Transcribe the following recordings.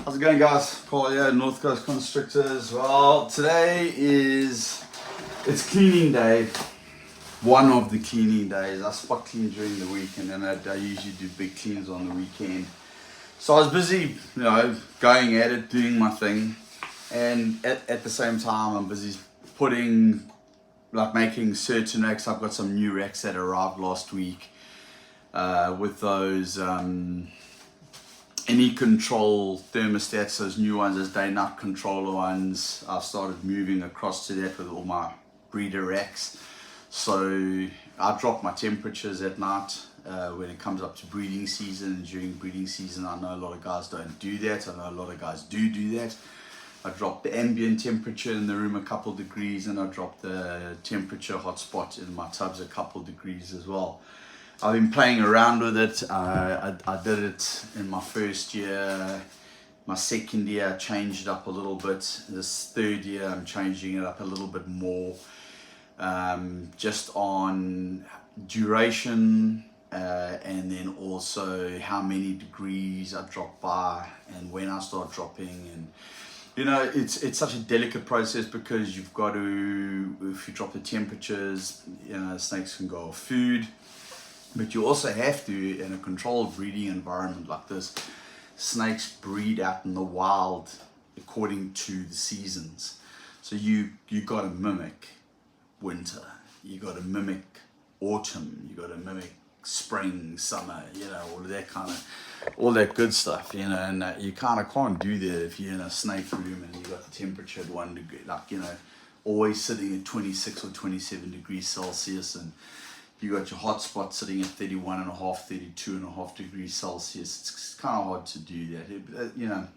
How's it going, guys? Paul here, North Coast Constrictors. Well, today it's cleaning day. One of the cleaning days. I spot clean during the week, and then I usually do big cleans on the weekend. So I was busy, going at it, doing my thing, and at the same time I'm busy making certain racks. I've got some new racks that arrived last week with those any control thermostats, those new ones, those day-night controller ones. I've started moving across to that with all my breeder racks. So I drop my temperatures at night when it comes up to breeding season. And during breeding season, I know a lot of guys don't do that. I know a lot of guys do that. I drop the ambient temperature in the room a couple degrees, and I drop the temperature hotspot in my tubs a couple degrees as well. I've been playing around with it. I did it in my first year. My second year I changed it up a little bit. This third year I'm changing it up a little bit more, just on duration, and then also how many degrees I drop by and when I start dropping. And it's such a delicate process, because you've got to, if you drop the temperatures, snakes can go off food. But you also have to, in a controlled breeding environment like this, snakes breed out in the wild according to the seasons. So you got to mimic winter, you got to mimic autumn, you got to mimic spring, summer, all that good stuff, and you kind of can't do that if you're in a snake room and you got the temperature at 1 degree, always sitting at 26 or 27 degrees Celsius, and you got your hot spot sitting at 31.5, 32.5 degrees Celsius. It's kind of hard to do that,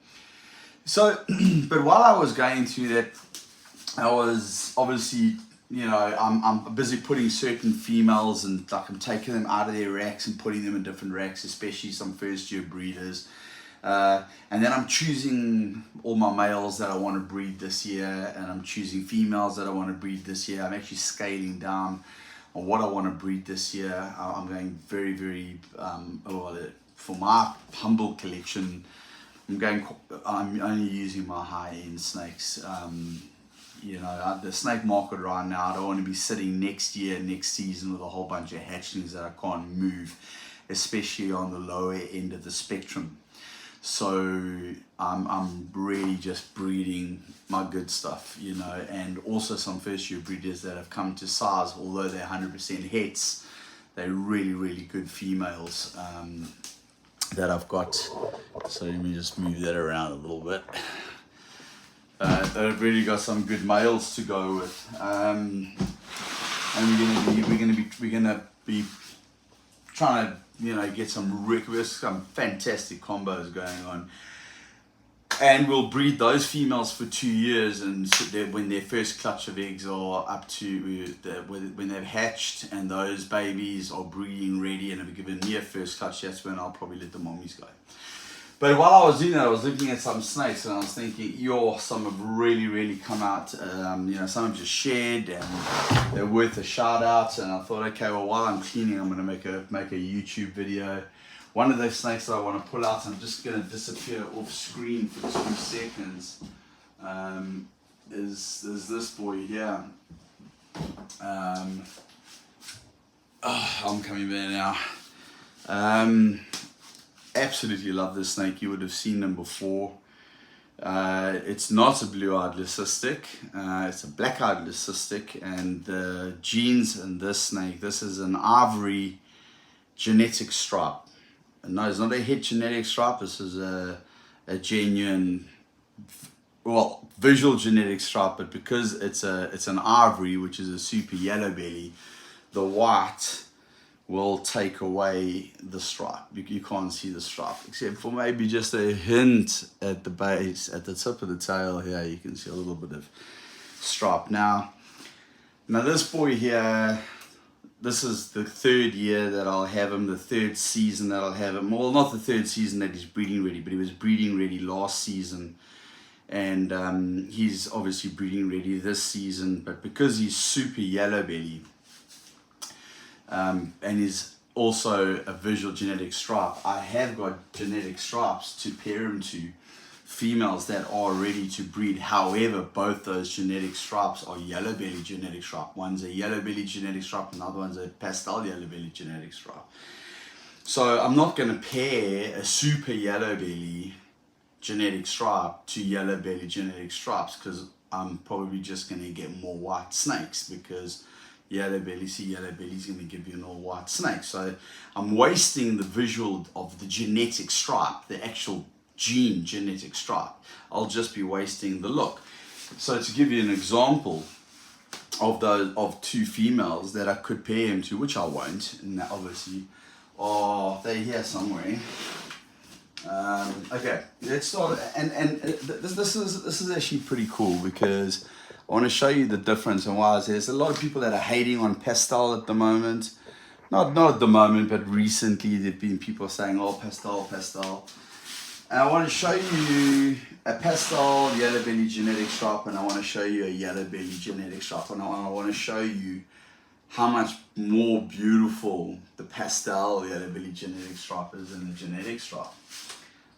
So, but while I was going through that, I was obviously, I'm busy putting certain females, and I'm taking them out of their racks and putting them in different racks, especially some first year breeders. And then I'm choosing all my males that I want to breed this year, and I'm choosing females that I want to breed this year. I'm actually scaling down on what I want to breed this year. I'm going very, very, for my humble collection, I'm only using my high-end snakes. The snake market right now, I don't want to be sitting next season with a whole bunch of hatchlings that I can't move, especially on the lower end of the spectrum. So I'm really just breeding my good stuff, and also some first year breeders that have come to size, although they're 100% hets, they're really, really good females that I've got. So let me just move that around a little bit. They've really got some good males to go with, and we're gonna be trying to get some fantastic combos going on, and we'll breed those females for 2 years, and so when their first clutch of eggs are up to when they've hatched and those babies are breeding ready and have given me a first clutch, that's when I'll probably let the mommies go. But while I was doing that, I was looking at some snakes, and I was thinking, some have really, really come out. Some have just shared, and they're worth a shout out. And I thought, okay, well, while I'm cleaning, I'm going to make a YouTube video. One of those snakes that I want to pull out, I'm just going to disappear off screen for 2 seconds. Is this boy here? I'm coming there now. Absolutely love this snake. You would have seen them before. It's not a blue-eyed leucistic, it's a black-eyed leucistic, and the genes in this snake, this is an ivory genetic stripe. And no, it's not a het genetic stripe. This is a genuine, visual genetic stripe, but because it's an ivory, which is a super yellow belly, the white will take away the stripe. You can't see the stripe, except for maybe just a hint at the base, at the tip of the tail here. You can see a little bit of stripe. Now this boy here, this is the 3rd year that I'll have him, the 3rd season that I'll have him. Well, not the 3rd season that he's breeding ready, but he was breeding ready last season. And he's obviously breeding ready this season, but because he's super yellow belly, and is also a visual genetic stripe, I have got genetic stripes to pair him to females that are ready to breed. However, both those genetic stripes are yellow belly genetic stripe. One's a yellow belly genetic stripe, another one's a pastel yellow belly genetic stripe. So I'm not going to pair a super yellow belly genetic stripe to yellow belly genetic stripes, because I'm probably just going to get more white snakes, because yellow belly is going to give you an all white snake. So I'm wasting the visual of the genetic stripe, the actual gene genetic stripe. I'll just be wasting the look. So to give you an example of two females that I could pair him to, which I won't, and obviously, they're here somewhere. Okay, let's start. And this is actually pretty cool, because I want to show you the difference and why there's a lot of people that are hating on pastel at the moment. Not at the moment, but recently there've been people saying, oh, pastel. And I want to show you a pastel yellow belly genetic stripe, and I want to show you a yellow belly genetic stripe, and I want to show you how much more beautiful the pastel yellow belly genetic stripe is than the genetic stripe.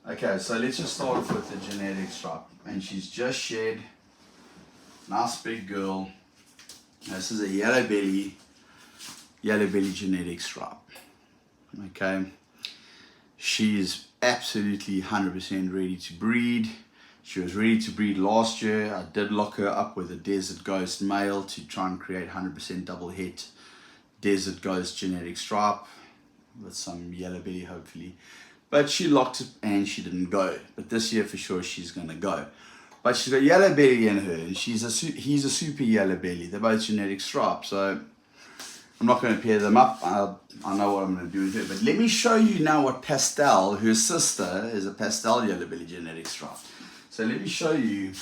Okay, so let's just start off with the genetic stripe. And she's just shed. Nice big girl. This is a yellow belly genetic stripe. Okay. She's absolutely 100% ready to breed. She was ready to breed last year. I did lock her up with a Desert Ghost male to try and create 100% double het Desert Ghost genetic stripe with some yellow belly, hopefully. But she locked it and she didn't go. But this year for sure she's gonna go. But she's got yellow belly in her, and he's a super yellow belly. They're both genetic stripes, so I'm not going to pair them up. I know what I'm going to do with her. But let me show you now what Pastel, her sister, is a pastel yellow belly genetic stripe. So let me show you.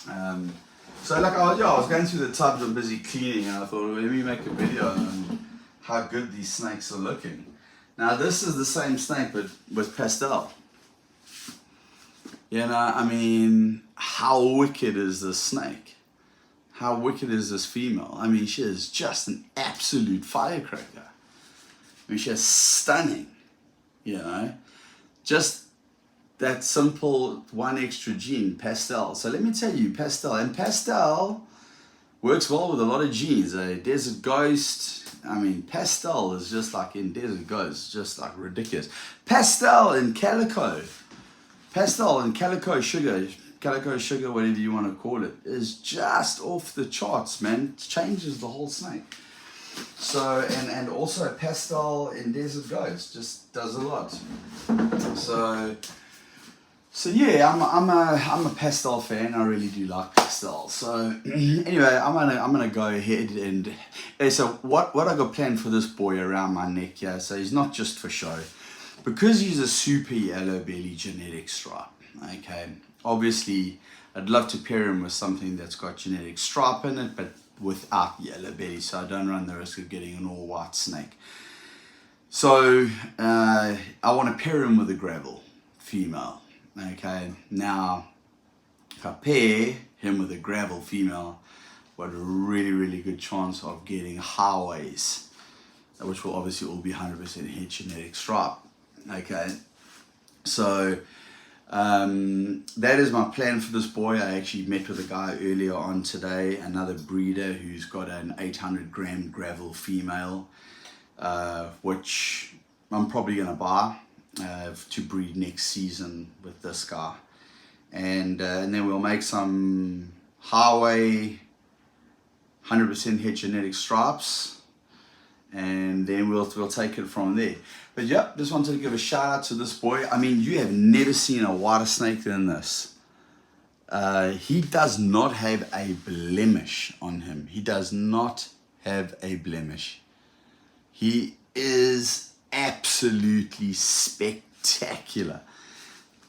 So like I was going through the tubs, I'm busy cleaning, and I thought, well, let me make a video on how good these snakes are looking. Now this is the same snake, but with pastel. You know, I mean, how wicked is this snake? How wicked is this female? I mean, she is just an absolute firecracker. I mean, she is stunning, you know. Just that simple one extra gene, pastel. So let me tell you, pastel works well with a lot of genes. A Desert Ghost, I mean, pastel is just like in Desert Ghost, just like ridiculous. Pastel and calico sugar, whatever you want to call it, is just off the charts, man. It changes the whole snake. So, and also pastel in Desert Ghost just does a lot. So yeah, I'm a pastel fan. I really do like pastel. So anyway, I'm gonna go ahead and so what I got planned for this boy around my neck here. So he's not just for show, because he's a super yellow belly genetic stripe. Okay, obviously I'd love to pair him with something that's got genetic stripe in it, but without yellow belly, so I don't run the risk of getting an all white snake. So I want to pair him with a gravel female. Okay, now if I pair him with a gravel female, what a really good chance of getting highways, which will obviously all be 100% het genetic stripe. Okay, so that is my plan for this boy. I actually met with a guy earlier on today, another breeder who's got an 800 gram gravel female, which I'm probably going to buy to breed next season with this guy, and then we'll make some highway 100% het genetic stripes, and then we'll take it from there. But yep, just wanted to give a shout out to this boy. I mean, you have never seen a whiter snake than this. He does not have a blemish on him. He does not have a blemish. He is absolutely spectacular.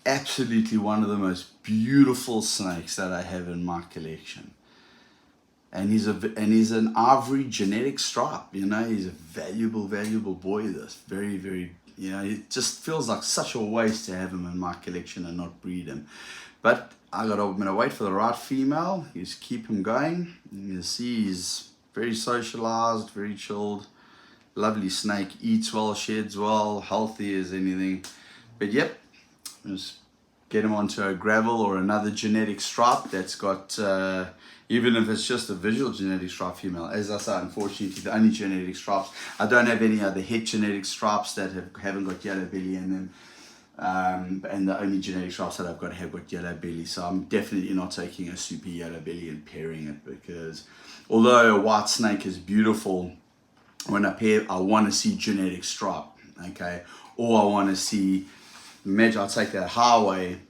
Absolutely one of the most beautiful snakes that I have in my collection. And he's an ivory genetic stripe, you know. He's a valuable boy. This very, you know, it just feels like such a waste to have him in my collection and not breed him. But I'm gonna wait for the right female. Just keep him going. You see, he's very socialized, very chilled, lovely snake. Eats well, sheds well, healthy as anything. But yep, just get them onto a gravel or another genetic stripe that's got, even if it's just a visual genetic stripe female. As I say, unfortunately, the only genetic stripes, I don't have any other het genetic stripes that haven't got yellow belly in them. And the only genetic stripes that I've got have got yellow belly. So I'm definitely not taking a super yellow belly and pairing it, because although a white snake is beautiful, when I pair, I want to see genetic stripe, okay? Or I want to see, imagine I'll take that highway,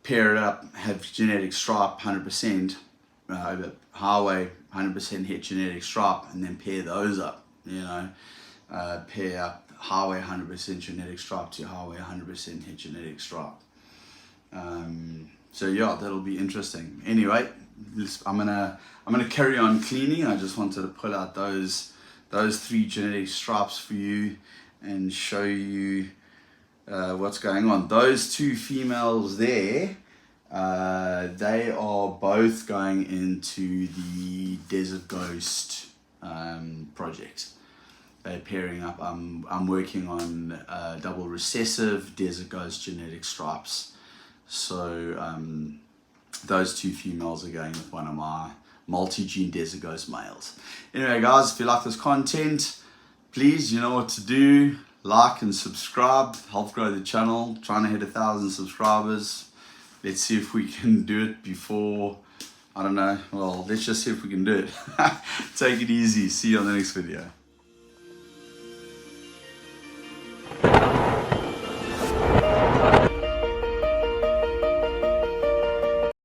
pair it up, have genetic stripe 100%, highway 100% het genetic stripe, and then pair those up, you know, pair up highway 100% genetic stripe to highway 100% het genetic stripe. So yeah, that'll be interesting. Anyway, I'm gonna carry on cleaning. I just wanted to pull out those 3 genetic stripes for you and show you what's going on. Those 2 females there, they are both going into the Desert Ghost project. They're pairing up. I'm working on double recessive Desert Ghost genetic stripes. So those 2 females are going with one of my multi-gene Desert Ghost males. Anyway guys, if you like this content, please, you know what to do. Like and subscribe, help grow the channel. Trying to hit 1,000 subscribers. Let's see if we can do it before, I don't know, well, let's just see if we can do it. Take it easy. See you on the next video.